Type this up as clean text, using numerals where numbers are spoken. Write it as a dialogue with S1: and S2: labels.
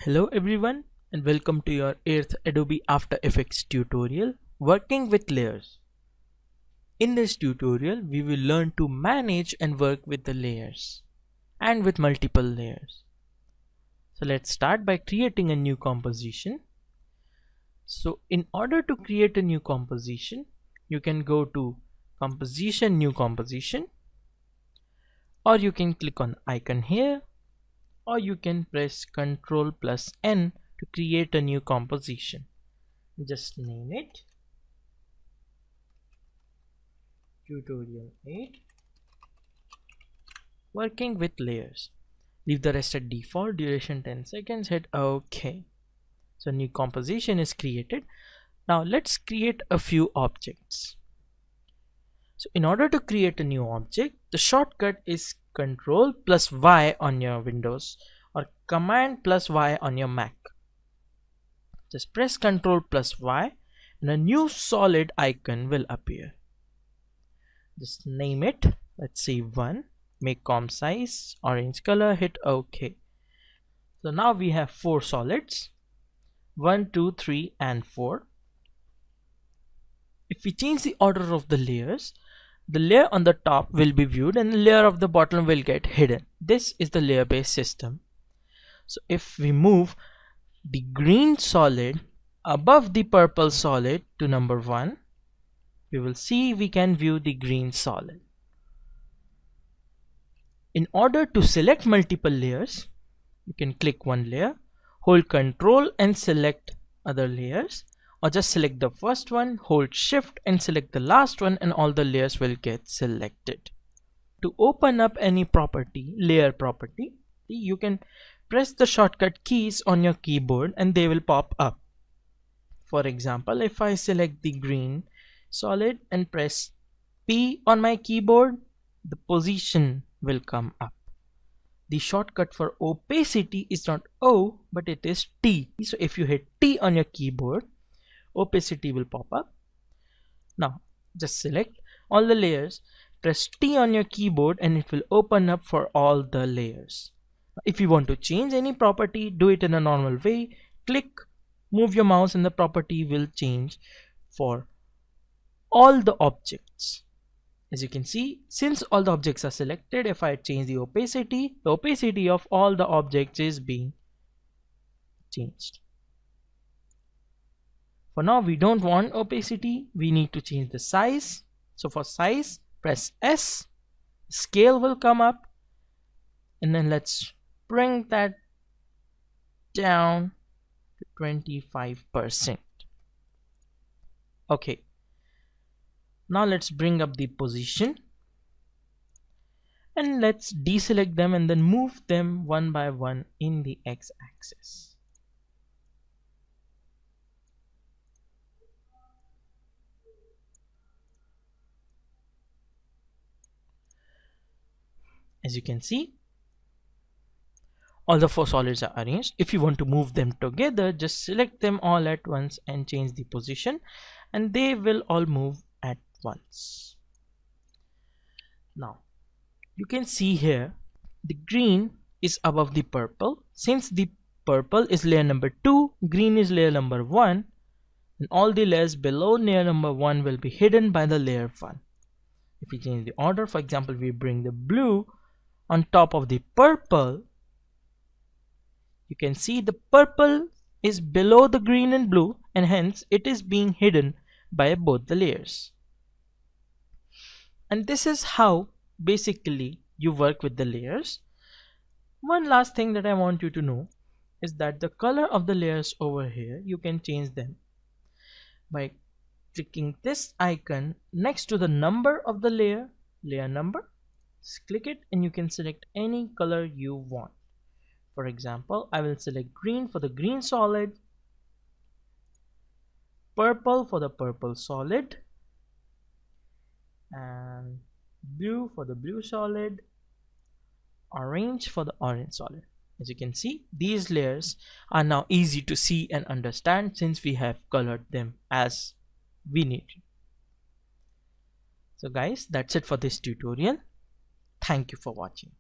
S1: Hello everyone and welcome to your 8th Adobe After Effects tutorial working with layers. In this tutorial we will learn to manage and work with the layers and with multiple layers. So let's start by creating a new composition. So in order to create a new composition, you can go to Composition, New Composition, or you can click on icon here, or you can press Ctrl+N to create a new composition. Just name it Tutorial 8 Working with Layers. Leave the rest at default, duration 10 seconds, hit OK. So new composition is created. Now let's create a few objects. So in order to create a new object, the shortcut is Ctrl+Y on your Windows or Command+Y on your Mac. Just press Ctrl+Y and a new solid icon will appear. Just name it, let's say 1, make comp size, orange color, hit OK. So now we have 4 solids, 1, 2, 3 and 4. If we change the order of the layers, the layer on the top will be viewed and the layer of the bottom will get hidden. This is the layer based system. So if we move the green solid above the purple solid to number 1, we will see we can view the green solid. In order to select multiple layers, you can click one layer, hold Ctrl and select other layers, or just select the first one, hold Shift and select the last one, and all the layers will get selected. To open up any property, layer property, you can press the shortcut keys on your keyboard and they will pop up. For example, if I select the green solid and press P on my keyboard, the position will come up. The shortcut for opacity is not O, but it is T. So if you hit T on your keyboard, opacity will pop up. Now just select all the layers, press T on your keyboard and it will open up for all the layers. If you want to change any property, do it in a normal way. Click, move your mouse and the property will change for all the objects. As you can see, since all the objects are selected, if I change the opacity of all the objects is being changed. For now we don't want opacity, we need to change the size. So for size, press S, scale will come up, and then let's bring that down to 25%. Okay, now let's bring up the position and let's deselect them and then move them one by one in the x-axis. As you can see, all the 4 solids are arranged. If you want to move them together, just select them all at once and change the position and they will all move at once. Now you can see here the green is above the purple. Since the purple is layer number 2, green is layer number 1, and all the layers below layer number 1 will be hidden by the layer 1. If we change the order, for example, we bring the blue on top of the purple, you can see the purple is below the green and blue and hence it is being hidden by both the layers. And this is how basically you work with the layers. One last thing that I want you to know is that the color of the layers over here, you can change them by clicking this icon next to the number of the layer number. Just click it and you can select any color you want. For example, I will select green for the green solid, purple for the purple solid, and blue for the blue solid, orange for the orange solid. As you can see, these layers are now easy to see and understand since we have colored them as we need. So guys, that's it for this tutorial. Thank you for watching.